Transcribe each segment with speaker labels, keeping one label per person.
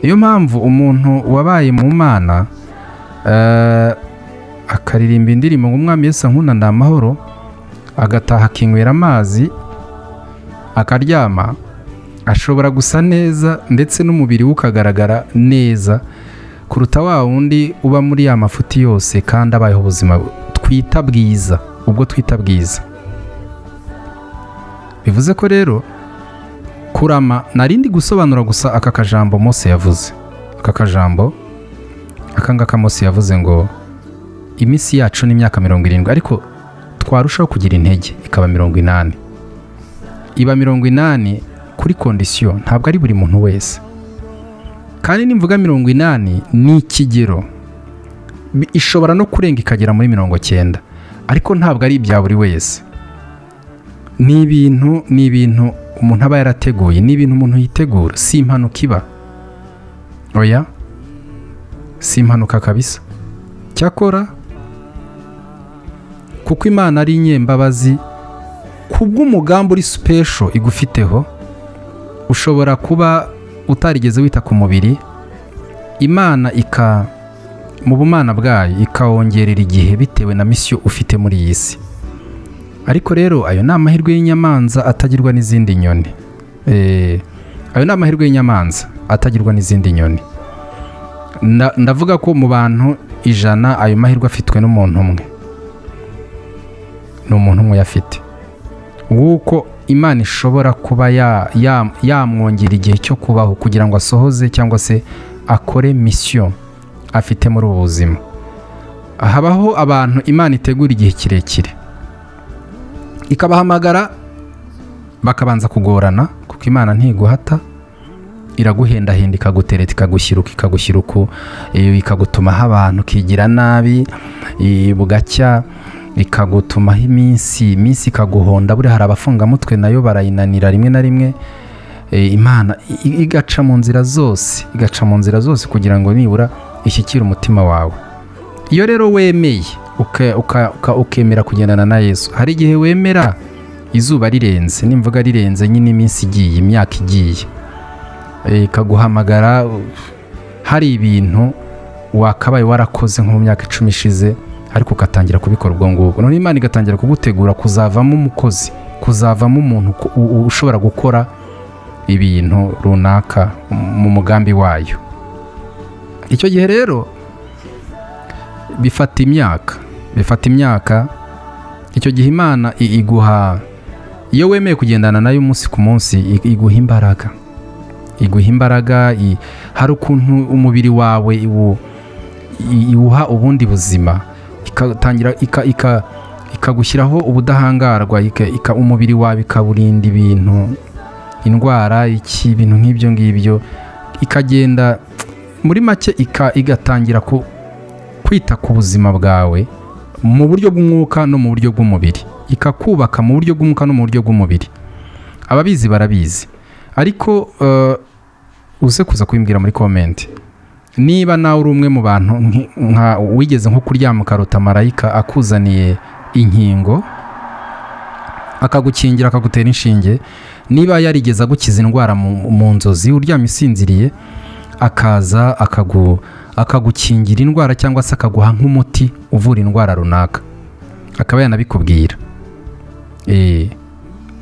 Speaker 1: niyo mpamvu umuntu wabaye mu Mana akaririmba indirimbo ngo umwami Yesu ankunda ndamahoro, agataha akinywera amazi akaryama, ashobora gusa neza ndetse n'umubiri we ukagaragara neza kuruta wa wundi uba muri ya mafuti yose kandi abayeho ubuzima twita bwiza. Ubwo twita bwiza bivuze ko rero kurama narindi gusobanura gusa aka kajambo Mose yavuze. Aka kajambo akangaka Mose yavuze ngo iminsi yacu ni imyaka 70, ariko twarushaho kugira intege ikaba 80. Iba 80 kuri condition, ntabwo ari buri muntu wese. Kandi nimvuga 80 ni ikigero, ishobora no kurenga ikagera muri 90, ariko ntabwo ari ibya buri wese. Ni ibintu umuntu aba yarateguye, ni ibintu umuntu yitegura, si impanuka iba. Oya, si impanuka kabisa. Cyakora kuko Imana ari inyembabazi, kubw'umugambi uri special igufiteho, ushobora kuba utarigeze wita ku mubiri, Imana mu bumana bwayo ikawongerera igihe bitewe na mission ufite muri iyi si. Ariko rero ayo ni amahirwe y'inyamanza atagirwa n'izindi nyoni. Ayo ni amahirwe y'inyamanza atagirwa n'izindi nyoni. Ndavuga ko mu bantu 100 ayo mahirwe afitwe n'umuntu umwe. Ni umuntu umwe yafite. Wuko Imana ishobora kuba yamwongera igihe cyo kubaho kugira ngo asohoze cyangwa se akore mission afite muri ubu buzima. Habaho abantu Imana itegura igihe kirekire, ikabahamagara bakabanza kugorana, kuko Imana ntiguhata, iraguhendahenda ikagutereta ikagushyira uku, ikagutumaho abantu kigira nabi, bugacya ikagutumaho iminsi ikaguhonda. Buri hari abafunga mutwe nayo barayinanira rimwe na rimwe. Imana igaca mu nzira zose kugira ngo nibura ishyikire umutima wawe. Iyo rero wemeye ukemera kugendana na Yesu, hari igihe wemera izuba rirenze, nimvuga rirenze nyine iminsi igiye, imyaka igiye, ikaguhamagara. Hari ibintu wakabaye warakoze nko mu myaka 10 ishize, ariko ukatangira kubikora ubwo ngubwo. None Imana igatangira kugutegura kuzavamo umukozi, kuzavamo umuntu ushobora gukora ibintu runaka mu mugambi wayo. Icyo gihe rero bifata imyaka. Icyo gihe Imana iguha, iyo wemeye kugendana nayo umunsi ku munsi, iguha imbaraga. Hari ukuntu umubiri wawe iwuha ubundi buzima, ikatangira ikagushyiraho ubudahangarwa, umubiri wawe ikaburinda ibintu, indwara, ibintu nk'ibyo ngibyo, ikagenda muri make igatangira kwita ku buzima bwawe mu buryo bw'umwuka no mu buryo bw'umubiri, ikakubaka mu buryo bw'umwuka no mu buryo bw'umubiri. Ababizi barabizi, ariko uze kuza kubimbwira muri comment niba nawe uri umwe mu bantu wigeze nko kuryama ukarota marayika akuzaniye inkingo, akagukingira, akagutera inshinge. Niba yarigeze agukiza indwara mu nzozi uryamye usinziriye, akaza akagukingira indwara cyangwa se akaguha nk'umuti uvura indwara runaka, akaba yanabikubwira.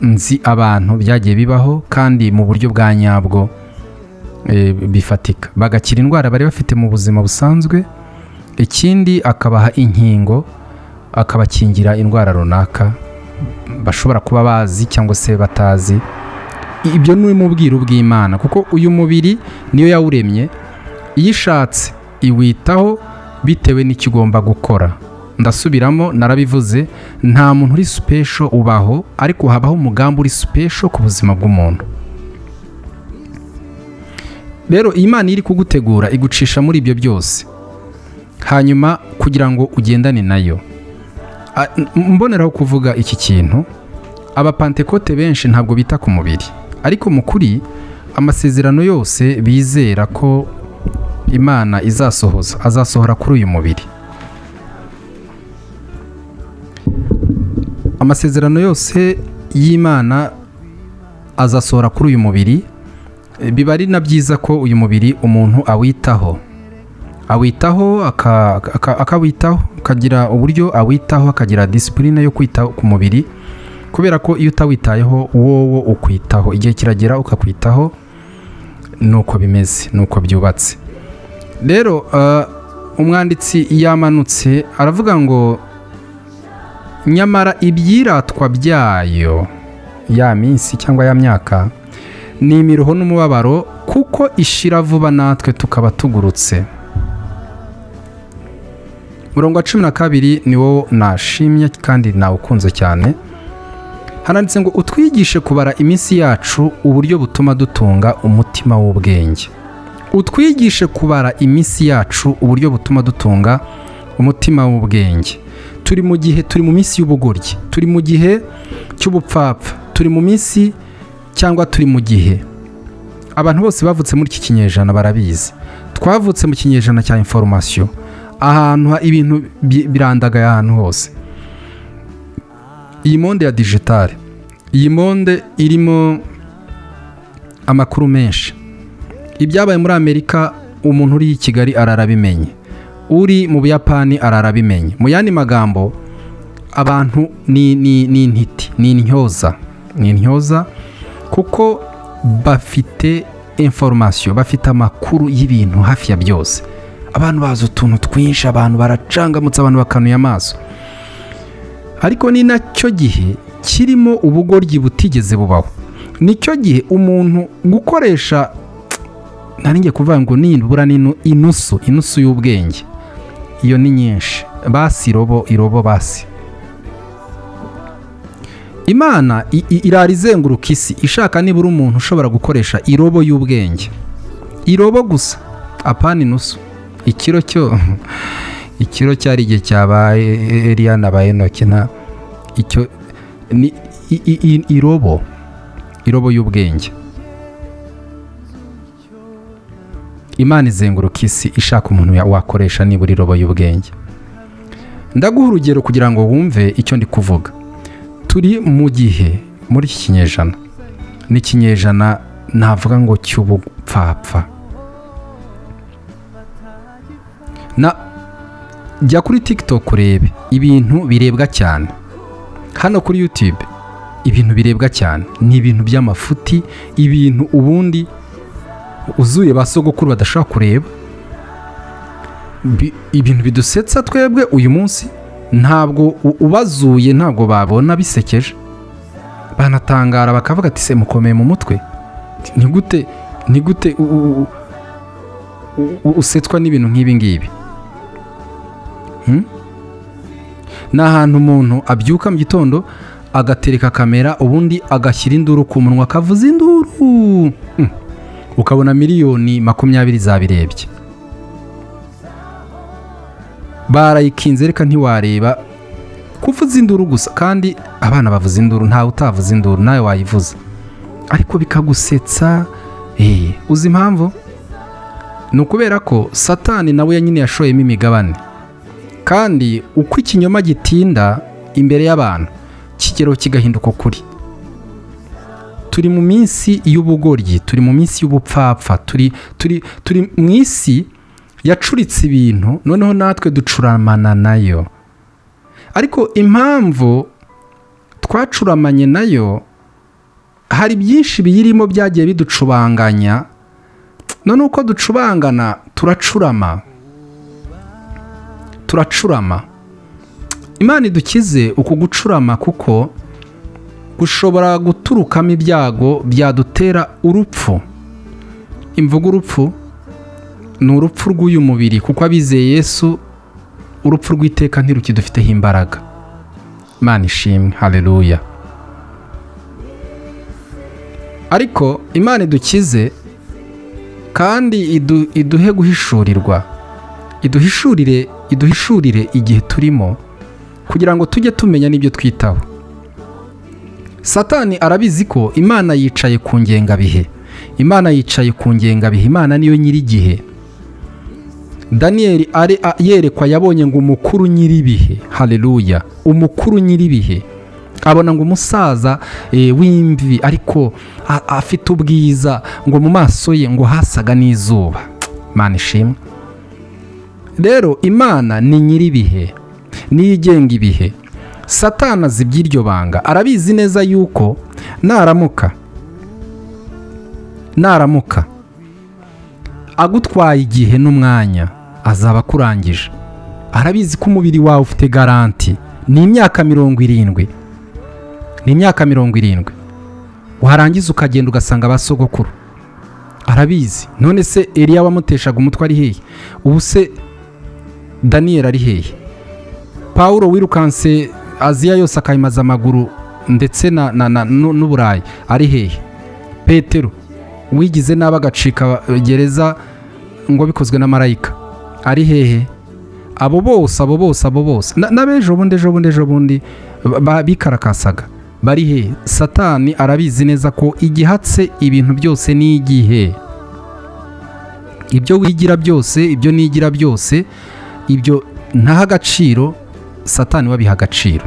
Speaker 1: Nzi abantu byagiye bibaho kandi mu buryo bwa nyabwo, bifatika, bagakira indwara bari bafite mu buzima busanzwe. Ikindi akabaha inkingo, akabakingira indwara runaka bashobora kuba bazi cyangwa se batazi. Ibyo ni mu bwiru bw'Imana, kuko uyu mubiri niyo yawuremye, iyishatse iwitaho bitewe n'icyo ugomba gukora. Ndasubiramo, narabivuze, nta muntu uri special ubaho, ariko habaho umugambi uri special ku buzima bw'umuntu. Rero Imana iri kugutegura, igucisha muri ibyo byose, hanyuma kugira ngo ugendane nayo. Mboneraho kuvuga iki kintu, abapantekote benshi ntabwo bita ku mubiri, ariko mu kuri amasezerano yose bizera ko Imana azasohora kuri uyu mubiri. Amasezerano yose y'Imana azasohora kuri uyu mubiri, biba ari na byiza ko uyu mubiri umuntu awitaho akawitaho, akagira uburyo awitaho, akagira disipurine yo kwita ku mubiri, kubera ko iyo utawitayeho wowe ukwitaho, igihe kiragera ukakwitaho. Nuko bimeze, nuko byubatse. Rero umwanditsi yamanutse aravuga ngo nyamara ibyiratwa byayo, ya minsi cyangwa ya myaka, ni imiruho n'umubabaro, kuko ishira vuba natwe tukaba tugurutse. Murongo wa 12 ni wo nashimye kandi nawukunze cyane. Hananditse ngo utwigishe kubara iminsi yacu uburyo butuma dutunga umutima w'ubwenge. Utwigishe kubara iminsi yacu uburyo butuma dutunga umutima w'ubwenge. Turi mu gihe, turi mu minsi y'ubugoryi, turi mu gihe cy'ubupfapfa, turi mu minsi cyangwa turi mu gihe. Abantu bose bavutse muri iki kinyejana barabizi. Twavutse mu kinyejana cya information, ahantu ibintu birandagaye ahantu hose. Iyi monde ya digital, iyi monde irimo amakuru menshi. Ibyabaye muri Amerika, umuntu uri i Kigali ararabimenye, uri mu Buyapani ararabimenye. Mu yandi magambo, abantu ni intiti, ni intyoza, kuko bafite information, bafite amakuru y'ibintu hafi ya byose. Abantu bazi utuntu twinshi, abantu baracangamutse, abantu bakanuye amaso. Ariko ni nacyo gihe kirimo ubugoryi butigeze bubaho. Nicyo gihe umuntu gukoresha, naringiye kuvuga ngo nibura inusu y'ubwenge, iyo ni nyinshi. Basi irobo basi. Imana irarizenguruka isi ishaka nibura umuntu ushobora gukoresha irobo y'ubwenge. Irobo gusa, apana inusu. Ikiro cyari igihe cyabaye Eliya na Enoki, icyo ni irobo y'ubwenge. Imana izenguruka isi ishaka umuntu wakoresha nibura irobo y'ubwenge. Ndaguha urugero kugira ngo wumve icyo ndi kuvuga. Turi mu gihe, muri iki kinyejana, ni ikinyejana navuga ngo cy'ubupfapfa. Jya kuri TikTok urebe ibintu birebwa cyane. Hano kuri YouTube ibintu birebwa cyane ni ibintu by'amafuti, ibintu ubundi uzuye basogokuru badashaka kureba, ibintu bidusetsa twebwe uyu munsi. Ntabwo ubazuye ntabwo babona bisekeje, banatangara bakavuga ati se mukomeye mu mutwe, ni gute usetswa n'ibintu nk'ibi ngibi. Ni ahantu umuntu abyuka mu gitondo agatereka kamera, ubundi agashyira induru ku munwa, akavuza induru, ukabona miliyoni 20 zabirebye. Barayikinze, reka ntiwareba, kuvuza induru gusa. Kandi abana bavuza induru, ntawe utavuza induru, nawe wayivuza, ariko bikagusetsa. Uzi impamvu? Ni ukubera ko Satani nawe nyine yashoyemo imigabane, kandi uko ikinyoma gitinda imbere y'abantu kigero kigahinduka ukuri. Turi mu minsi y'ubugoryi, turi mu minsi y'ubupfapfa, turi mu isi yacuritse ibintu, noneho natwe ducuramana nayo. Ariko impamvu twacuramanye nayo, hari byinshi biyirimo byagiye biducubanganya. None uko ducubangana turacurama. Imana idukize uku gucurama, kuko gushobora guturukamo ibyago byadutera urupfu. Imvuga urupfu ni urupfu rw'uyu mubiri, kuko abizeye Yesu urupfu rw'iteka ntirukidufiteho imbaraga. Imana ishimwe, haleluya. Ariko Imana idukize kandi iduhe guhishurirwa, iduhishurire igihe turimo, kugira ngo tujye tumenya n'ibyo twitaho. Satani arabizi ko Imana yicaye ku ngengabihe. Imana niyo nyiri igihe. Daniel yerekwa, yabonye ngo umukuru nyiri ibihe, haleluya, umukuru nyiri ibihe abona ngo umusaza w'imvi ariko afite ubwiza, ngo mu maso ye ngo hasaga n'izuba. Imana ishimwe. Rero Imana ni nyir'ibihe, niyo igenga ibihe. Satani azi iby'iryo banga, arabizi neza yuko naramuka agutwaye igihe n'umwanya azaba akurangije. Arabizi ko umubiri wawe ufite garanti, ni imyaka 70, ni imyaka 70. Warangiza ukagenda ugasanga abasogokuru. Arabizi. None se Eliya wamuteshaga umutwe ari hehe? Ubu se Daniel ari hehe? Paulo wirukanse Aziya yose akayimaza amaguru ndetse n'uburayi ari hehe? Petero wigize nabi agacika gereza ngo bikozwe na marayika ari hehe? Abo bose n'abejo bundi bikarakasaga bari hehe? Satani arabizi neza ko igihatse ibintu byose ni igihe. Ibyo wigira byose, ibyo nigira byose, ibyo ntaha agaciro, Satani wabiha agaciro.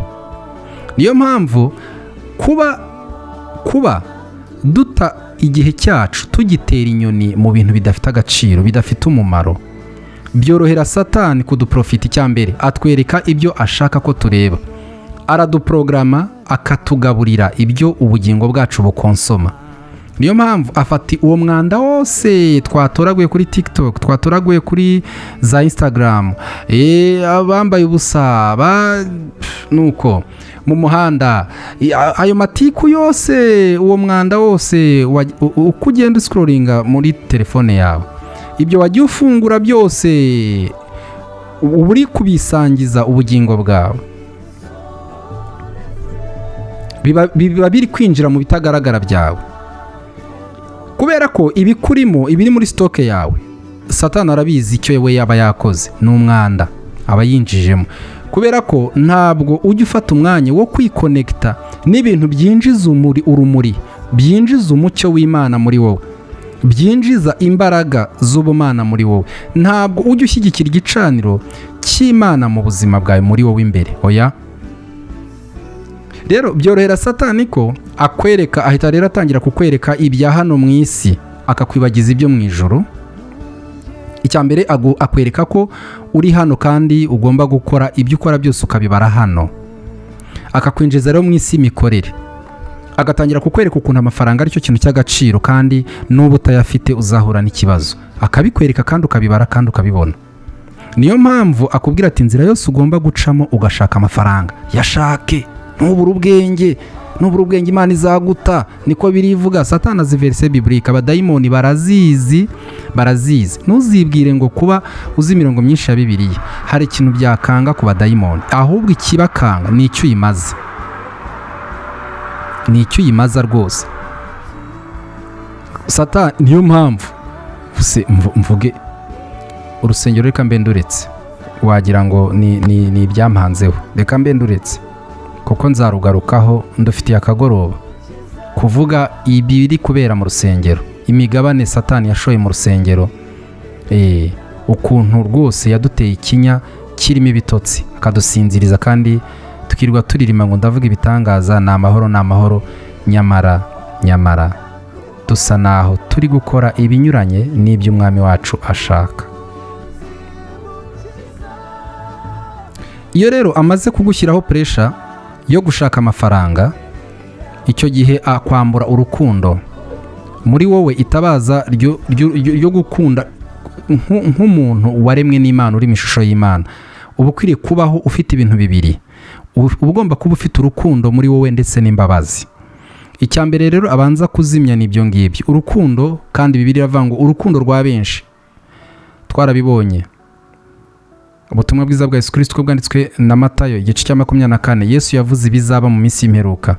Speaker 1: Niyo mpamvu kuba duta igihe cyacu tugitera inyoni mu bintu bidafite agaciro, bidafite umumaro, byorohera Satani kuduprofita. Icyambere atwereka ibyo ashaka ko tureba, araduprograma akatugaburira ibyo ubugingo bwacu bukonsoma. Niyo mpamvu afati uwo mwanda wose twatoraguye kuri TikTok, twatoraguye kuri za Instagram, abambaye ubusa nuko mu muhanda, ayo matiku yose, uwo mwanda wose uko ugenda scrollinga muri telefone yawe, ibyo wagiye ufungura byose uri kubisangiza ubugingo bwawe, biba biri kwinjira mu bitagaragara byawe, kubera ko ibikurimo, ibiri muri stoke yawe, Satani arabizi icyo we yaba yakoze n'umwanda aba yinjijemo. Kubera ko ntabwo ujya ufata umwanya wo kwikonekita n'ibintu byinjiza urumuri, byinjiza umucyo w'Imana muri wowe, byinjiza imbaraga z'ubumana muri wowe. Ntabwo ujya ushyigikira igicaniro cy'Imana mu buzima bwawe muri wowe imbere. Oya. Rero byorohera Satani ko akwereka, ahita rero atangira kukwereka ibya hano mu isi, akakwibagiza ibyo mu ijuru. Icyambere akwereka ko uri hano kandi ugomba gukora ibyo ukora byose ukabibara hano. Akakwinjiza rero mu isi imikorere, agatangira kukwereka ukuntu amafaranga ari cyo kintu cy'agaciro, kandi n'ubu utayafite uzahura n'ikibazo. Akabikwereka kandi ukabibara kandi ukabibona. Niyo mpamvu akubwira ati inzira yose ugomba gucamo ugashaka amafaranga, yashake. Nubura ubwenge Imana izaguta, niko birivuga. Satani azi verse biblique, abadayimoni barazizi. Ntuzibwire ngo kuba uzi imirongo myinshi ya Bibiliya hari ikintu byakanga ku badayimoni, ahubwo ikibakanga ni icyo uyimaza, rwose. Satani niyo mpamvu mvuge urusengero, reka mbe nduretse, wagira ngo ni ibyampanzeho, reka mbe nduretse kuko nzarugarukaho ndufitiye akagoroba kuvuga ibiri kubera mu rusengero, imigabane Satani yashoye mu rusengero, ukuntu rwose yaduteye ikinya kirimo ibitotsi, akadusinziriza kandi tukirwa turirima ngo ndavuga ibitangaza, ni amahoro, nyamara dusa naho turi gukora ibinyuranye n'ibyo umwami wacu ashaka. Iyo rero amaze kugushyiraho pressure yo gushaka amafaranga, icyo gihe akwambura urukundo muri wowe, itabaza ryo gukunda nk'umuntu waremwe n'Imana, uri mu ishusho y'Imana. Uba ukwiriye kubaho ufite ibintu bibiri, uba ugomba kuba ufite urukundo muri wowe ndetse n'imbabazi. Icyambere rero abanza kuzimya n'ibyo ngibyo, urukundo. Kandi Bibiliya iravuga ngo urukundo rwa benshi, twarabibonye. Ubutumwa bwiza bwa Yesu Kristo bwanditswe na Matayo igice cya 24, Yesu yavuze ibizaba mu minsi y'imperuka,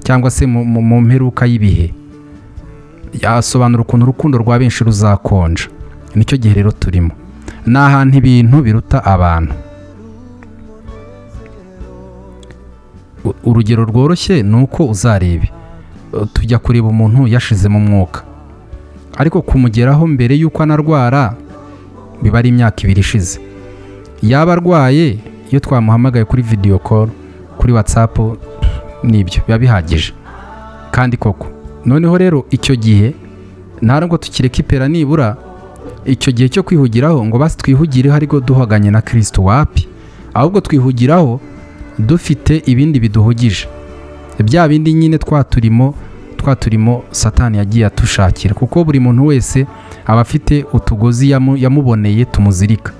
Speaker 1: cyangwa se mu mperuka y'ibihe. Yasobanura ukuntu urukundo rwa benshi ruzakonja. Nicyo gihe rero turimo, n'ahantu ibintu biruta abantu. Urugero rworoshye ni uko uzarebe, tujya kureba umuntu yashize mu mwuka, ariko kumugeraho mbere y'uko anarwara biba ari imyaka 2 ishize. Yaba arwaye, iyo twamuhamagaye kuri video call, kuri WhatsApp, nibyo biba bihagije kandi koko. Noneho rero icyo gihe ntabwo tukireka ipera, nibura icyo gihe cyo kwihugiraho ngo basi twihugireho ariko duhaganye na Kristo, wapi, ahubwo twihugiraho dufite ibindi biduhugije, bya bindi nyine twaturimo Satani yagiye atushakira, kuko buri muntu wese aba afite utugozi yamuboneye tumuzirika.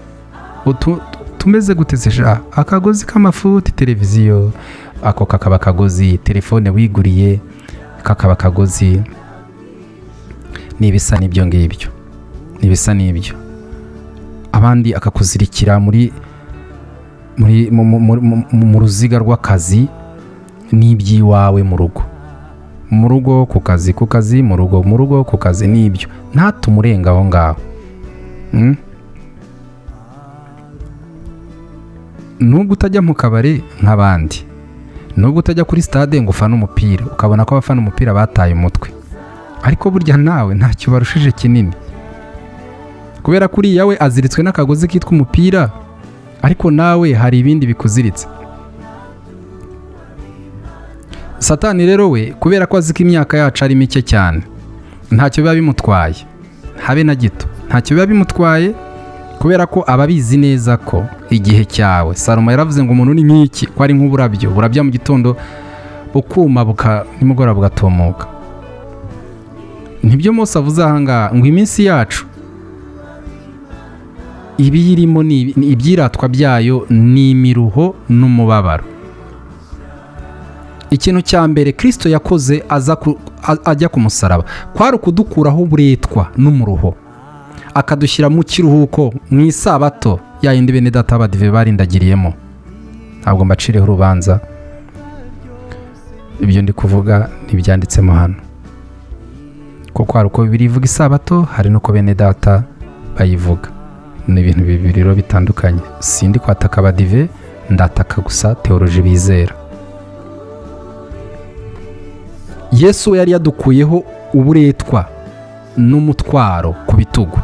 Speaker 1: Tumeze gutesesha akagozi k'amafuti, televiziyo, ako kakaba akagozi, telefone wiguriye kakaba akagozi, n'ibisa n'ibyo ngibyo, n'ibisa n'ibyo. Abandi akakuzirikira mu ruziga rw'akazi n'iby'iwawe mu rugo ku kazi, mu rugo ku kazi, n'ibyo ntatumurenga aho ngaho. Nubwo utajya mu kabari nk'abandi, nubwo utajya kuri stade ngo ufane umupira, ukabona ko abafana umupira bataye umutwe, ariko burya nawe ntacyo barushije kinini, kubera ko uriya we aziritswe n'akagozi kitwa umupira, ariko nawe hari ibindi bikuziritse. Satani rero we, kubera ko azi ko imyaka yacu ari mike cyane, ntacyo biba bimutwaye, habe na gito, ntacyo biba bimutwaye, kubera ko aba abizi neza ko igihe cyawe, Salomo yaravuze ngo umuntu ni nk'iki, ko ari nk'uburabyo burabya mu gitondo bukuma nimugoroba bugatomoka. Nibyo Mose avuze aha ngaha ngo iminsi yacu ibiyirimo ibyiratwa byayo ni imiruho n'umubabaro. Ikintu cya mbere Kristo yakoze ajya ku musaraba kwari ukudukuraho uburetwa n'umuruho, akadushyira mu kiruhuko, mu isabato ya yindi bene data badive barindagiriyemo. Ntabwo mbacireho urubanza, ibyo ndi kuvuga ntibyanditsemo hano, kuko hari uko Bibiliya ivuga isabato, hari n'uko bene data bayivuga. Ni ibintu bibiri rero bitandukanye. Sindi kwataka abadive, ndataka gusa teoloji bizera. Yesu yari yadukuyeho uburetwa n'umutwaro ku bitugu,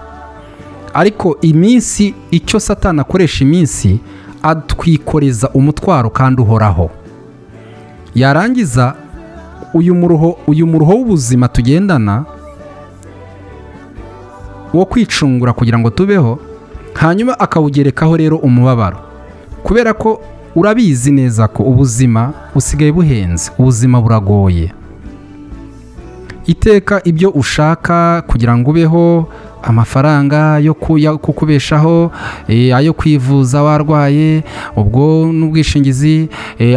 Speaker 1: ariko iminsi, icyo Satani akoresha iminsi, atwikoreza umutwaro kandi uhoraho. Yarangiza uyu muruho w'ubuzima tugendana wo kwicungura kugira ngo tubeho, hanyuma akawugerekaho rero umubabaro, kubera ko urabizi neza ko ubuzima busigaye buhenze, ubuzima buragoye. Iteka ibyo ushaka kugira ngo ubeho, amafaranga yo kukubeshaho, ayo kwivuza warwaye, ubwo n'ubwishingizi,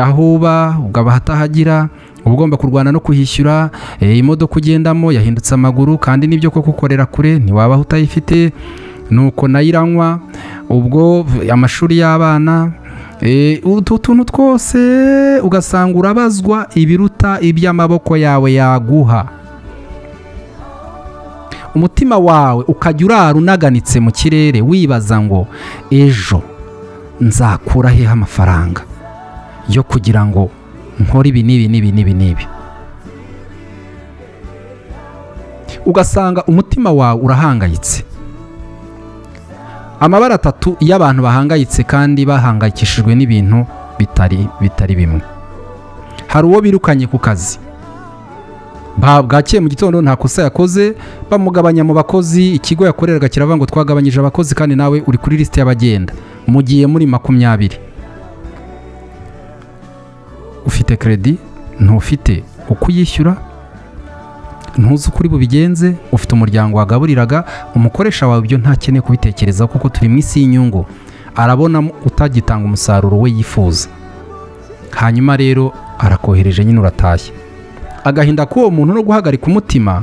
Speaker 1: aho uba ugaba hatahagira, uba ugomba kurwana no kuhishyura, imodoka ugendamo yahindutse amaguru kandi n'ibyo ko kukorera kure ntiwaba utayifite, nuko nayo iranywa, ubwo amashuri y'abana, utu tuntu twose ugasanga urabazwa ibiruta iby'amaboko yawe yaguha. Umutima wawe ukajya urara unaganitse mu kirere wibaza ngo ejo nzakura hehe amafaranga yo kugira ngo nkore ibi n'ibi. Ugasanga umutima wawe urahangayitse. Amabara atatu y'abantu bahangayitse kandi bahangayikishijwe n'ibintu bitari bimwe. Hari uwo birukanye ku kazi, bwakeye mu gitondo nta kosa yakoze, bamugabanya mu bakozi, ikigo yakoreraga kiravuga ngo twagabanyije abakozi kandi nawe uri kuri lisite y'abagenda, mugiye muri 20. Ufite kredi, ntufite uko uyishyura, ntuzi ukuri bubigenze, ufite umuryango wagaburiraga, umukoresha wawe ibyo ntakeneye kubitekereza kuko turi mu isi y'inyungu, arabona utagitanga umusaruro we yifuza, hanyuma rero arakohereje nyine uratashye. Agahinda k'uwo muntu no guhagarika umutima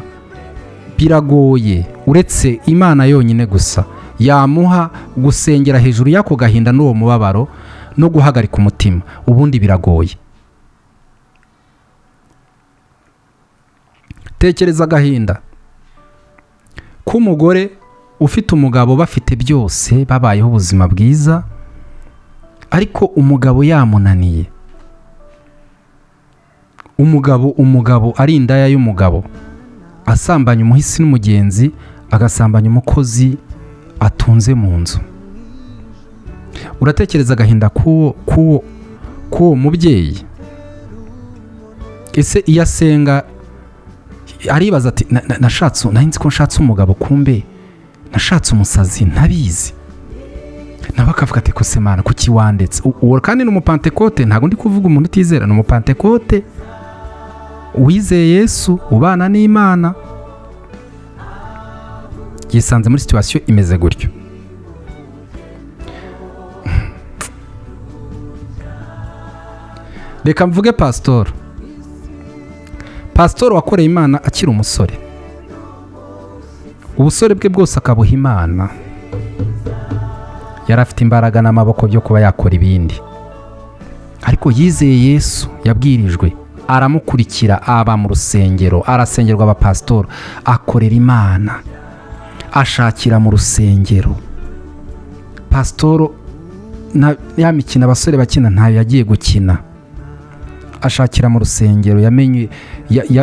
Speaker 1: biragoye, uretse Imana yonyine gusa yamuha gusengera hejuru y'ako gahinda n'uwo mubabaro no guhagarika umutima, ubundi biragoye. Tekereza agahinda k'umugore ufite umugabo, bafite byose, babayeho ubuzima bwiza, ariko umugabo yamunaniye. Umugabo ari indaya y'umugabo, asambanya umuhisi n'umugenzi, agasambanya umukozi atunze mu nzu. Uratekereza agahinda k'uwo mubyeyi. ese iyo asenga aribaza ati nahinzi ko nshatse umugabo, kumbe nashatse umusazi ntabizi. nawe akavuga ati ko se Mana kuki wandetse? Uwo kandi ni umupantekote, ntabwo ndi kuvuga umuntu utizera, ni umupantekote wizeye Yesu, ubana n'Imana, yisanze muri situation imeze gutyo. Reka mvuge pastor wakoreye Imana akiri umusore, ubusore bwe bwose akabuha Imana. Yari afite imbaraga n'amaboko byo kuba yakora ibindi, ariko yizeye Yesu, yabwirijwe, aramukurikira, aba mu rusengero, arasengerwa abapastor, akorera Imana, ashakira mu rusengero. Pastor ya mikino abasore bakina ntayo yagiye gukina, ashakira mu rusengero.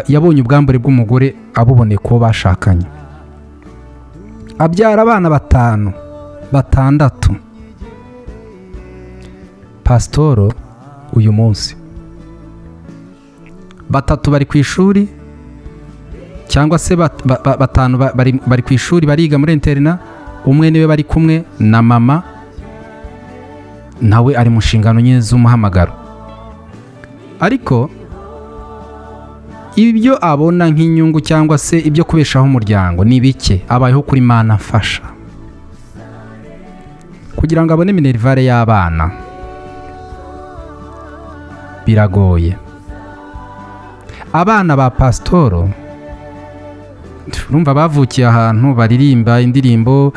Speaker 1: Yabonye ubwambure bw'umugore abuboneye ko bashakanye, abyara abana 5, 6. Pastor uyu munsi 3 bari ku ishuri, cyangwa se 5 bari ku ishuri bariga muri interna, umwe niwe bari kumwe na mama, nawe ari mu nshingano nyine z'umuhamagaro. Ariko ibyo abona nk'inyungu cyangwa se ibyo kubeshaho umuryango ni bike, abayeho kuri Imana afasha kugira ngo abone minerivare y'abana. Biragoye. Abana ba pastor urumva bavukiye ahantu baririmba indirimbo,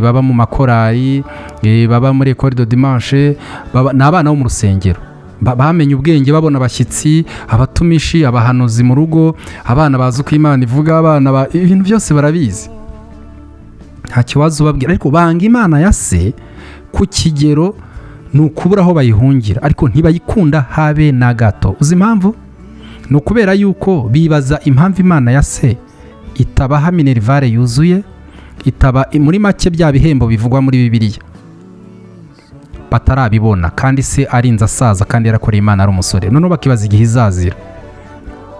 Speaker 1: baba mu makorari, baba muri école de dimanche, n'abana bo mu rusengero, bamenye ubwenge, babona abashyitsi, abatumishi, abahanuzi mu rugo, abana bazi uko Imana ivuga, abana ibintu byose barabizi, nta kibazo babwira. Ariko banga Imana ya se ku kigero ni ukubura aho bayihungira, ariko ntibayikunda habe na gato. Uzi impamvu? Ni ukubera yuko bibaza impamvu Imana ya se itabaha minerivare yuzuye, itaba muri make bya bihembo bivugwa muri Bibiliya, batarabibona, kandi se arinze asaza kandi yarakoreye Imana ari umusore. None bakibaza igihe izazira,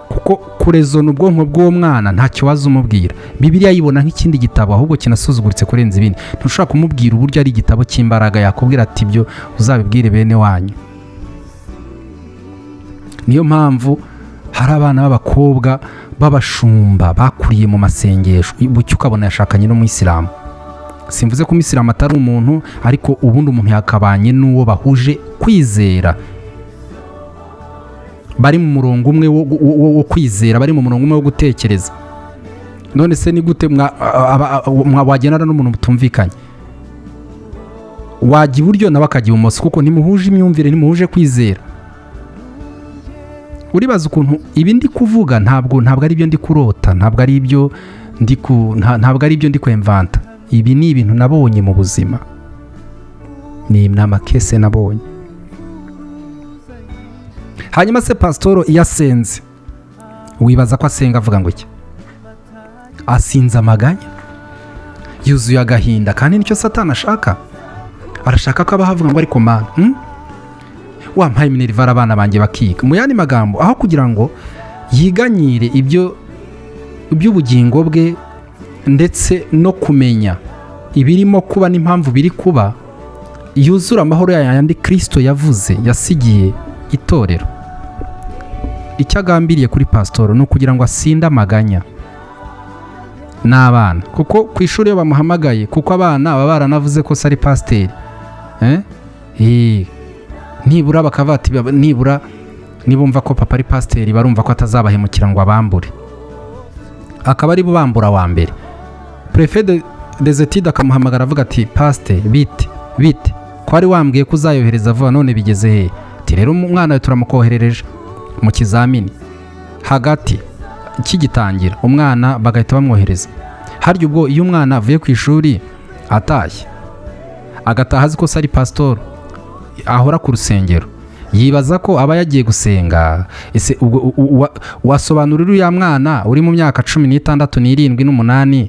Speaker 1: kuko kurezona ubwonko bw'uwo mwana nta kibazo umubwira. Bibiliya yibona nk'ikindi gitabo, ahubwo kinasuzuguritse kurenza ibindi. Ntushobora kumubwira uburyo ari igitabo cy'imbaraga, yakubwira ati ibyo uzabibwire bene wanyu. Niyo mpamvu hari abana b'abakobwa b'abashumba bakuriye mu masengesho, bucyo ukabona yashakanye n'umuyisilamu. Simvuze ko umuyisilamu atari umuntu, ariko ubundi umuntu yakabanye n'uwo bahuje kwizera, bari mu murongo umwe wo kwizera, bari mu murongo umwe wo gutekereza. None se ni gute wagenana n'umuntu mutumvikanye? Wajya iburyo nawe akajya ibumoso, kuko ntimuhuje imyumvire, ntimuhuje kwizera. Uribaza ukuntu ibi ndi kuvuga ntabwo ari byo ndi kurota, ntabwo ari ibyo ndi kwemvanta. Ibi ni ibintu nabonye mu buzima, ni amakese nabonye. Hanyuma se pastor iyo asenze, wibaza ko asenga avuga ngo iki? Asinze amaganya, yuzuye agahinda, kandi nicyo Satani ashaka. Arashaka ko abahavuga ngo ariko Mana, wampaye minerivare abana banjye bakiga. Mu yandi magambo, aho kugira ngo yiganyire iby'ubugingo bwe ndetse no kumenya ibirimo kuba n'impamvu biri kuba, yuzura amahoro yandi Kristo yavuze yasigiye itorero. Icyo agambiriye kuri pastor ni ukugira ngo asinde amaganya n'abana, kuko ku ishuri iyo bamuhamagaye, kuko abana baba baranavuze ko sari pasiteri, nibura bakava ati nibura nibumva ko papa ari pasiteri, barumva ko atazabahemukira ngo abambure, akaba ari bo bambura wa mbere. Prefet des études akamuhamagara avuga ati pasiteri bite ko ari wambwiye ko uzayohereza vuba, none bigeze he? Ati rero umwana we turamukoherereje mu kizamini, hagati kigitangira umwana bagahita bamwohereza. Harya ubwo iyo umwana avuye ku ishuri atashye, agataha azi ko sari pastor, ahora ku rusengero, yibaza ko aba yagiye gusenga. Ese ubwo wasobanurira uya mwana uri mu myaka 16, 17, 18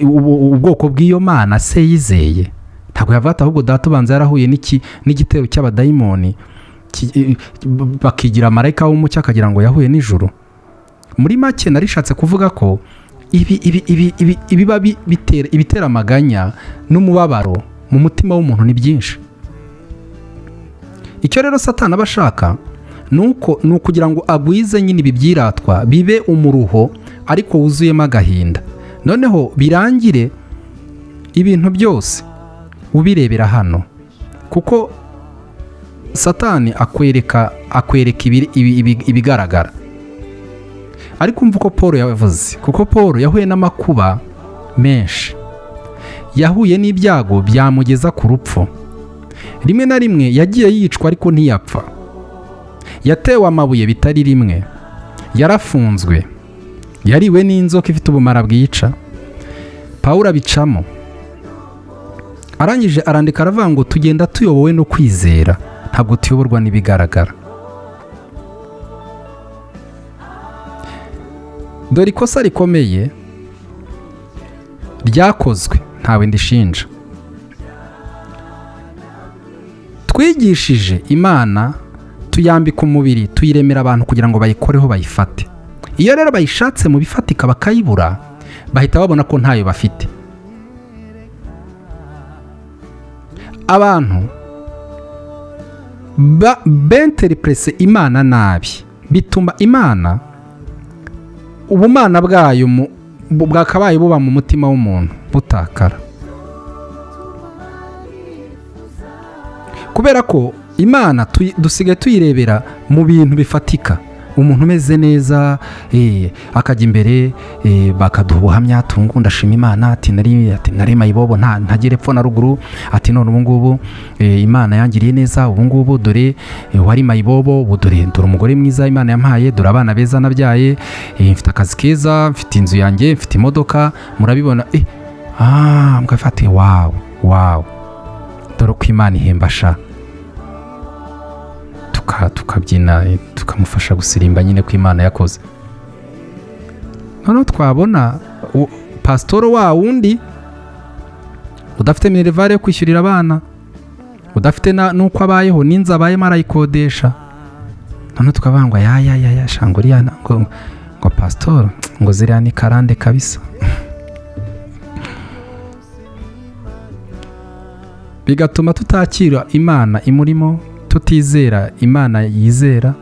Speaker 1: ubwoko bw'iyo Mana se yizeye? Ntabwo yavata, ahubwo data ubanza yarahuye n'igitero cy'abadayimoni bakigira marayika w'umucyo akagira ngo yahuye n'ijuru. Muri make narishatse kuvuga ko ibiba bitera amaganya n'umubabaro mu mutima w'umuntu ni byinshi. Icyo rero Satani aba ashaka ni ukugira ngo agwize nyine ibi byiratwa bibe umuruho ariko wuzuyemo agahinda, noneho birangire ibintu byose ubirebera hano, kuko Satani akwereka ibigaragara. Ariko umva uko Paul yavuze, kuko Paul yahuye n'amakuba menshi, yahuye n'ibyago byamugeza ku rupfu. Rimwe na rimwe yagiye yicwa ariko ntiyapfa, yatewe amabuye bitari rimwe, yarafunzwe, yariwe n'inzoka ifite ubumara bwica. Paul abicamo, arangije arandika aravuga ngo tugenda tuyobowe no kwizera, ntabwo tuyoborwa n'ibigaragara. Dore ikosa rikomeye ryakozwe, ntawe ndishinja. Twigishije Imana, tuyambika umubiri, tuyiremera abantu kugira ngo bayikoreho bayifate. Iyo rero bayishatse mu bifatika bakayibura, bahita babona ko ntayo bafite. Abantu benterprese Imana nabi, bituma Imana ubumana bwayo bwakabaye buba mu mutima w'umuntu butakara. Kubera ko Imana dusigaye tuyirebera mu bintu bifatika. Umuntu umeze neza akajya imbere bakaduha ubuhamya, ndashima Imana, ati nari mayibobo ntagire epfo na ruguru, ati none ubu ngubu Imana yangiriye neza, ubu ngubu dore wari mayibobo, ubu dore umugore mwiza Imana yampaye, dore abana beza nabyaye, mfite akazi keza, mfite inzu yanjye, mfite imodoka, murabibona. Mugafate wow, dore uko Imana ihemba sha. Tukabyina, tukamufasha gusirimba nyine ko Imana yakoze. Noneho twabona pasitoro wa wundi udafite minerivare yo kwishyurira abana, udafite n'uko abayeho, n'inzu abayemo arayikodesha. Noneho tukavuga ngo ya shanguriya ngo pasitoro ngo ziriya ni karande kabisa. Bigatuma tutakira Imana imurimo, tutizera Imana yizera,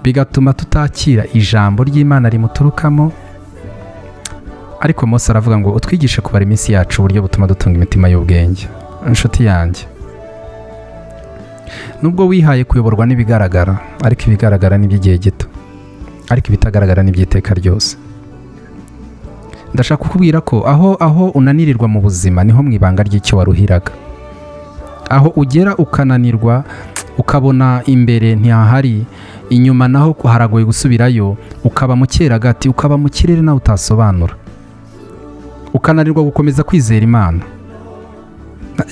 Speaker 1: bigatuma tutakira ijambo ry'Imana rimuturukamo. Ariko Mose aravuga ngo utwigishe kubara iminsi yacu uburyo butuma dutunga imitima y'ubwenge. Inshuti yanjye, nubwo wihaye kuyoborwa n'ibigaragara, ariko ibigaragara ni iby'igihe gito, ariko ibitagaragara ni iby'iteka ryose. Ndashaka kukubwira ko aho unanirirwa mu buzima niho mu ibanga ry'icyo waruhiraga. Aho ugera ukananirwa, ukabona imbere ntihahari, inyuma naho haragoye gusubirayo, ukaba mu cyeragati, ukaba mu kirere nawe utasobanura, ukananirwa gukomeza kwizera Imana.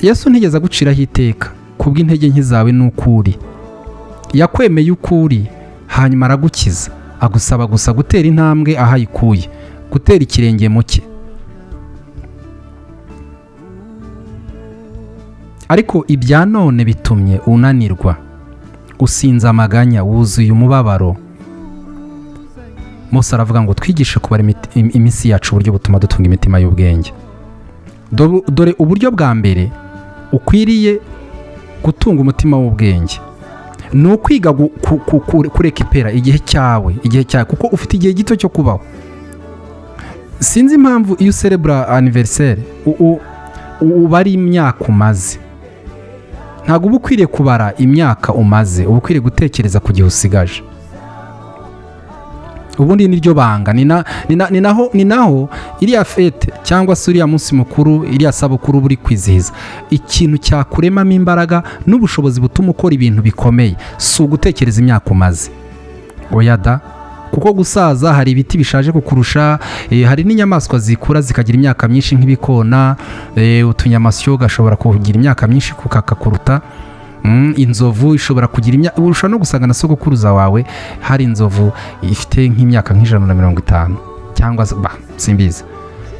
Speaker 1: Yesu ntigeze aguciraho iteka kubw'intege nke zawe n'ukuri. Yakwemeye ukuri, hanyuma aragukiza, agusaba gusa gutera intambwe aho ayikuye, gutera ikirenge mu cye. Ariko ibya none bitumye unanirwa, usinza amaganya, wuzuye umubabaro. Mose aravuga ngo twigishe kubara iminsi yacu uburyo butuma dutunga imitima y'ubwenge. Dore uburyo bwa mbere ukwiriye gutunga umutima w'ubwenge ni ukwiga kureka ipera igihe cyawe, kuko ufite igihe gito cyo kubaho. Sinzi impamvu iyo userebura anniversaire uba ari imyaka umaze. Ntabwo uba ukwiriye kubara imyaka umaze, uba ukwiriye gutekereza ku gihe usigaje. Ubundi niryo banga, ni naho iriya fete cyangwa se uriya munsi mukuru, iriya sabukuru buri kwizihiza, ikintu cyakuremamo imbaraga n'ubushobozi butuma ukora ibintu bikomeye, si ugutekereza imyaka umaze. Oya da, kuko gusaza hari ibiti bishaje kukurusha, hari n'inyamaswa zikura zikagira imyaka myinshi nk'ibikona, utunyamasyo gashobora kugira imyaka myinshi kakakuruta. Inzovu ishobora kugira imyaka, urusha no gusanga na sogokuruza wawe hari inzovu ifite nk'imyaka nk'ijana cyangwa simbizi.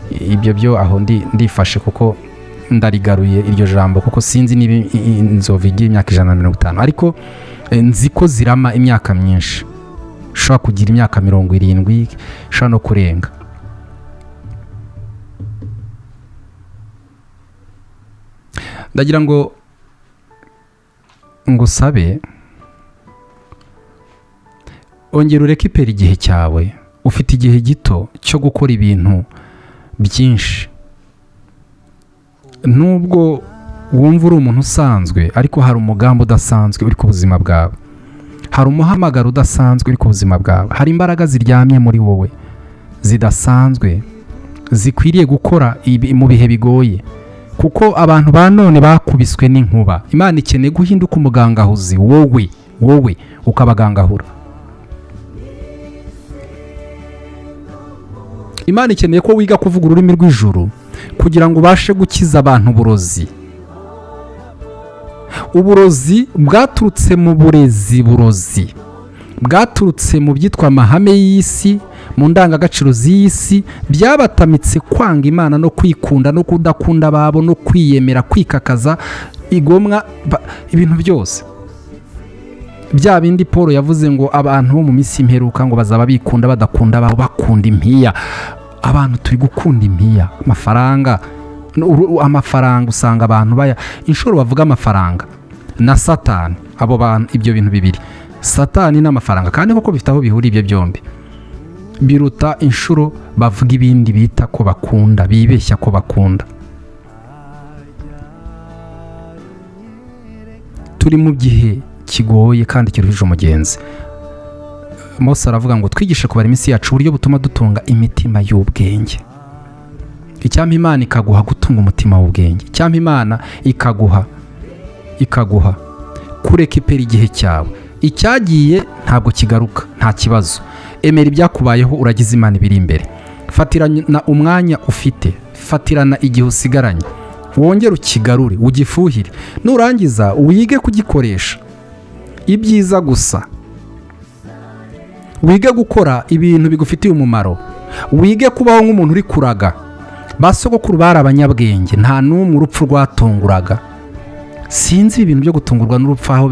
Speaker 1: Ibyo byo aho ndifashe kuko ndarigaruye iryo jambo kuko sinzi niba inzovu igira imyaka 150 ariko nzi ko zirama imyaka myinshi, ushobora kugira imyaka 70, ushobora no kurenga. Ndagira ngo ngusabe ongera urekipera igihe cyawe. Ufite igihe gito cyo gukora ibintu byinshi. Nubwo wumva uri umuntu usanzwe, ariko hari umugambi udasanzwe uri ku buzima bwawe, hari umuhamagaro udasanzwe uri ku buzima bwawe, hari imbaraga ziryamye muri wowe zidasanzwe zikwiriye gukora mu bihe bigoye, kuko abantu ba none bakubiswe n'inkuba. Imana ikeneye guhinduka umugangahuzi, wowe ukabagangahura. Imana ikeneye ko wiga kuvuga ururimi rw'ijuru kugira ngo ubashe gukiza abantu uburozi bwaturutse mu burozi bwaturutse mu byitwa amahame y'isi, mu ndangagaciro z'isi, byabatamitse kwanga Imana no kwikunda no kudakunda babo no kwiyemera, kwikakaza, igomwa, ibintu byose bya bindi Paul yavuze ngo abantu bo mu minsi imperuka ngo bazaba bikunda badakunda babo, bakunda impiya. Abantu turi gukunda impiya, amafaranga usanga abantu inshuro bavuga amafaranga na Satani, abo bantu, ibyo bintu bibiri, Satani n'amafaranga, kandi koko bifite aho bihuri ibyo byombi, biruta inshuro bavuga ibindi bita ko bakunda, bibeshya ko bakunda. Turi mu gihe kigoye kandi kiruhije umugenzi. Mose aravuga ngo twigishe kubara iminsi yacu uburyo butuma dutunga imitima y'ubwenge. Icyampa Imana ikaguha gutunga umutima w'ubwenge, icyampa Imana ikaguha kureka ipera igihe cyawe. Icyagiye ntabwo kigaruka, nta kibazo. Emera ibyakubayeho, uragize Imana ibiri imbere. Fatirana umwanya ufite, fatirana igihe usigaranye, wongere ukigarure, ugifuhire. Nurangiza wige kugikoresha ibyiza gusa, wige gukora ibintu bigufitiye umumaro, wige kubaho nk'umuntu uri kuraga. Basogokuru bari abanyabwenge, nta n'umwe urupfu rwatunguraga. Sinzi ibintu byo gutungurwa n'urupfu aho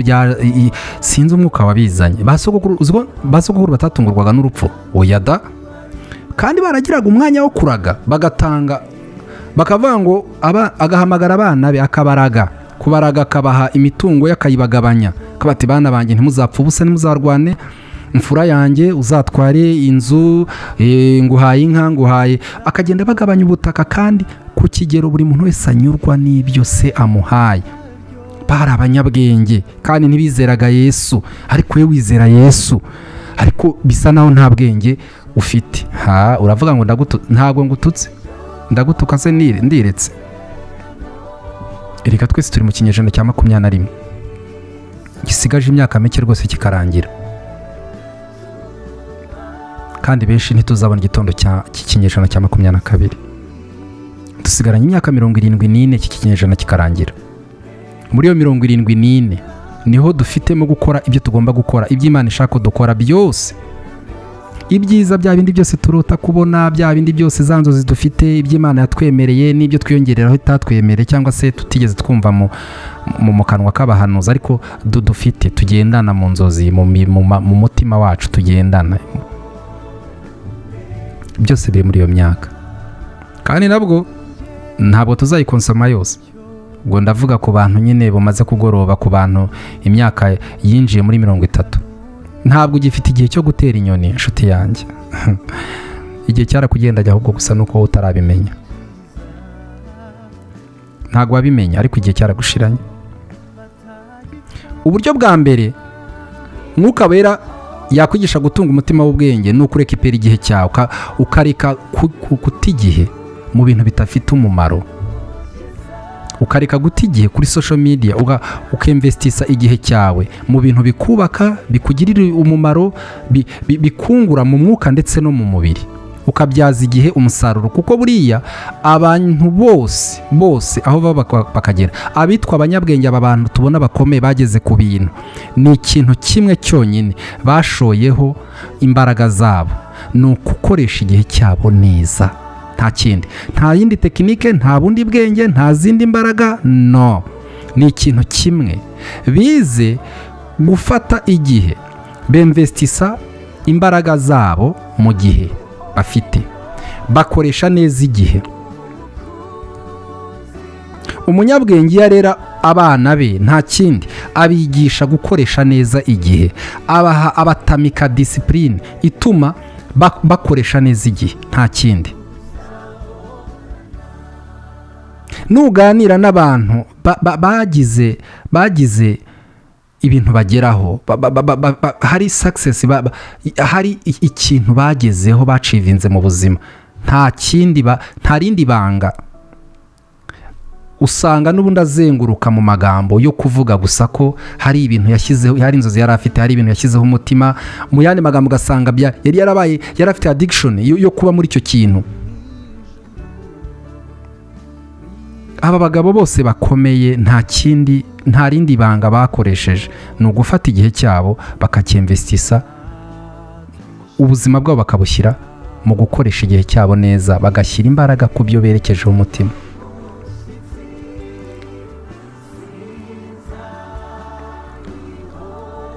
Speaker 1: sinzi umwuka wabizanye. Basogokuru batatungurwaga n'urupfu, oyada, kandi baragiraga umwanya wo kuraga, bakavuga ngo agahamagara abana be akabaraga, kubaraga akabaha imitungo ye akayibagabanya, akabati bana banjye ntimuzapfa ubusa, ntimuzarwane, imfura yanjye uzatware inzu, nguhaye inka, nguhaye, akagenda bagabanya ubutaka, kandi ku kigero buri muntu wese anyurwa n'ibyo se amuhaye. Bari abanyabwenge kandi ntibizeraga Yesu, ariko we wizera Yesu, ariko bisa naho nta bwenge ufite. Uravuga ngo ntabwo ngututse, ndagutuka se ndiretse. Erega twese turi mu kinyejana cya 21, gisigaje imyaka mike rwose kikarangira, kandi benshi ntituzabona igitondo cy'ikinyejana cya 22. Dusigaranye imyaka 74 iki kinyejana kikarangira. Muri iyo 74 niho dufitemo gukora ibyo tugomba gukora, iby'Imana ishaka dukora byose, ibyiza bya bindi byose turota kubona, bya bindi byose zanzozi dufite, iby'Imana yatwemereye n'ibyo twiyongereraho itatwemereye cyangwa se tutigeze twumva mu kanwa k'abahanuzi, ariko dufite, tugendana mu nzozi, mu mutima wacu tugendana, byose biri muri iyo myaka. Kandi nabwo ntabwo tuzayikonsoma yose. Ubwo ndavuga ku bantu nyine bumaze kugoroba, ku bantu imyaka yinjiye muri 30. Ntabwo ugifite igihe cyo gutera inyoni, inshuti yanjye. Igihe cyarakugendajya, ahubwo gusa nuko utarabimenya. Ntabwo wabimenya, ariko igihe cyaragushiranye. Uburyo bwa mbere Mwuka Wera yakwigisha gutunga umutima w'ubwenge ni ukureka ipera igihe cyawe, ukareka guta igihe mu bintu bitafite umumaro, ukareka guta igihe kuri social media, ukemvestisa igihe cyawe mu bintu bikubaka, bikugirira umumaro, bikungura mu mwuka ndetse no mu mubiri, ukabyaza igihe umusaruro. Kuko buriya abantu bose aho baba bakagera, abitwa abanyabwenge, aba bantu tubona bakomeye bageze ku bintu, ni ikintu kimwe cyonyine bashoyeho imbaraga zabo, ni ukukoresha igihe cyabo neza. nta kindi, nta yindi tekinike, nta bundi bwenge, nta zindi mbaraga, no, ni ikintu kimwe. Bize gufata igihe, bemvestisa imbaraga zabo mu gihe bafite, bakoresha neza igihe. Umunyabwenge iyo arera abana be nta kindi, abigisha gukoresha neza igihe, abatamika disipurine ituma bakoresha neza igihe, nta kindi. Nuganira n'abantu bagize ibintu bageraho, hari success, hari ikintu bagezeho, bacivinze mu buzima, nta kindi, nta rindi banga. Usanga n'ubundi azenguruka mu magambo yo kuvuga gusa ko hari ibintu yashyizeho, hari inzozi yari afite, hari ibintu yashyizeho umutima, mu yandi magambo ugasanga yari afite addiction yo kuba muri icyo kintu. Aba bagabo bose bakomeye nta kindi, nta rindi banga bakoresheje, ni ugufata igihe cyabo bakacyinvestisa, ubuzima bwabo bakabushyira mu gukoresha igihe cyabo neza, bagashyira imbaraga ku byo berekejeho umutima.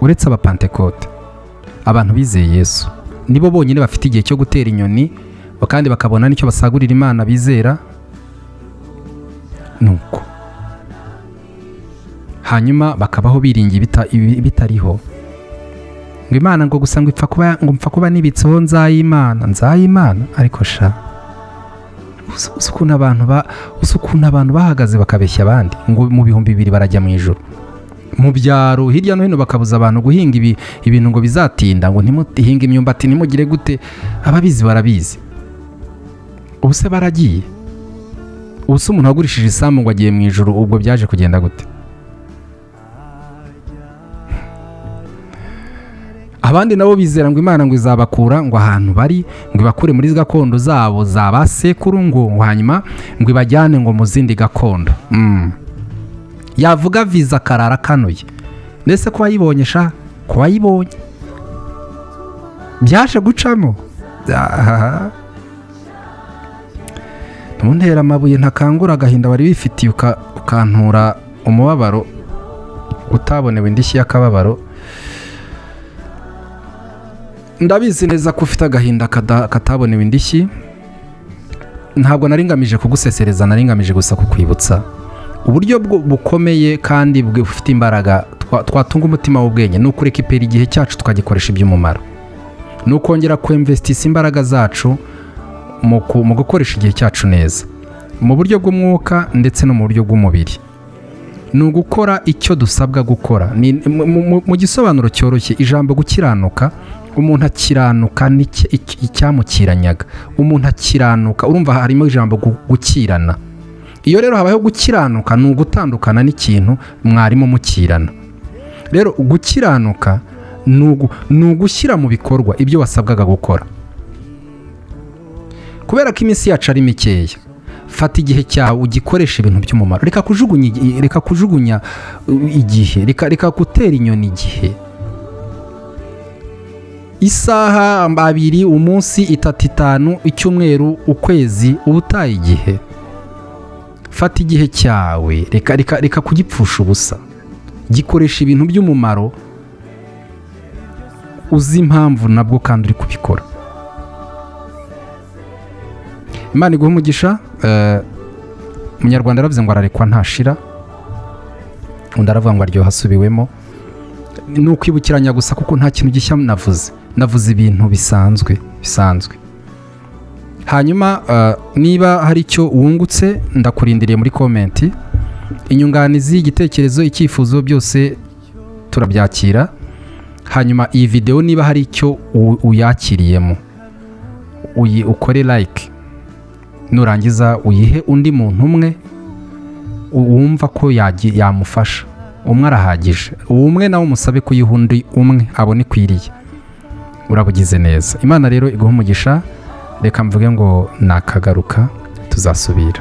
Speaker 1: Uretse abapantekote, abantu bizeye Yesu nibo bonyine bafite igihe cyo gutera inyoni, kandi bakabona n'icyo basagurira Imana bizera. Nuko hanyuma bakabaho biringiye bitariho, ngo Imana ngo gusa ngo mpfa kuba nibitseho nzayimana. Ariko sha, ukuntu abantu bahagaze bakabeshya abandi ngo mu 2000 barajya mu ijuru. Mu byaro hirya no hino bakabuza abantu guhinga ibintu ngo bizatinda, ngo ntimuhinge imyumbati, ntimugire gute. Ababizi barabizi. Ubuse baragiye, ubuse umuntu wagurishije isambu ngo agiye mu ijuru, ubwo byaje kugenda gute? Abandi nabo bizera ngo Imana ngo izabakura ngo ahantu bari, ngo ibakure muri gakondo zabo zabasekuru, ngo hanyuma ngo ibajyane ngo mu zindi gakondo. Yavuga viza karara kanuye. Nese ko wayibonye sha, ko wayibonye byaje gucamo. Muntera amabuye ntakangura agahinda bari bifitiye, ukantura umubabaro utabonewe indishyi y'akababaro. Ndabizi neza ko ufite agahinda katabonewe indishyi. Ntabwo naringamije kugusesereza, naringamije gusa kukwibutsa uburyo bukomeye kandi bufite imbaraga twatunga umutima w'ubwenge, ni ukureka ipera igihe cyacu tukagikoresha iby'umumaro, ni ukongera kuinvestisa imbaraga zacu mu gukoresha igihe cyacu neza, mu buryo bw'umwuka ndetse no mu buryo bw'umubiri. Ni ugukora icyo dusabwa gukora. Mu gisobanuro cyoroshye, ijambo gukiranuka, umuntu akiranuka icyamukiranyaga, umuntu akiranuka, urumva harimo ijambo gukirana. Iyo rero habayeho gukiranuka, ni ugutandukana n'ikintu mwarimo mukirana. Rero gukiranuka ni ugushyira mu bikorwa ibyo wasabwaga gukora. Kubera ko iminsi yacu ari mikeya, fata igihe cyawe ugikoresha ibintu by'umumaro. Reka kujugunya igihe, reka gutera inyoni igihe. Isaha 2, umunsi 3, 5, icyumweru, ukwezi, ubutaye igihe. Fata igihe cyawe, reka kugipfusha ubusa, gikoresha ibintu by'umumaro, uzi impamvu nabwo kandi uri kubikora. Imana iguha umugisha. Umunyarwanda aravuze ngo ararekwa ntashira, undi aravuga ngo aryoha asubiwemo. Ni ukwibukiranya gusa kuko nta kintu gishya navuze ibintu bisanzwe. Hanyuma niba hari icyo wungutse, ndakurindiriye muri komenti. Inyunganizi, igitekerezo, icyifuzo, byose turabyakira. Hanyuma iyi video niba hari icyo uyakiriyemo, ukore like, nurangiza uyihe undi muntu umwe wumva ko yamufasha. Umwe arahagije, umwe nawe umusabe kuyiha undi umwe abone ikwiriye. Urabugize neza. Imana rero iguha umugisha. Reka mvuge ngo nakagaruka, tuzasubira.